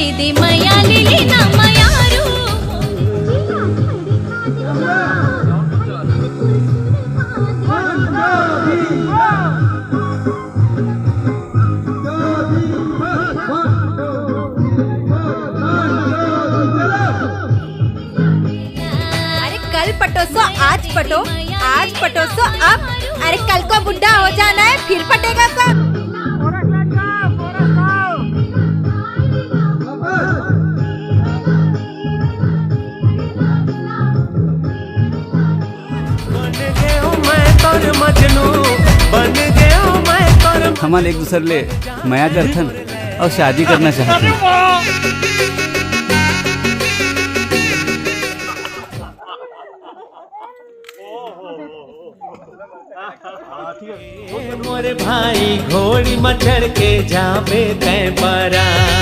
दे दे मया लिली ना मयारू अरे कल पटो सो आज पटो, आज पटो सो अब। अरे कल को बुढ़ा हो जाना है फिर पटेगा कब? हमारे एक दूसरे ले माया करथन और शादी करना चाहते मोरे भाई घोड़ी में चढ़ के जावे तै बरात।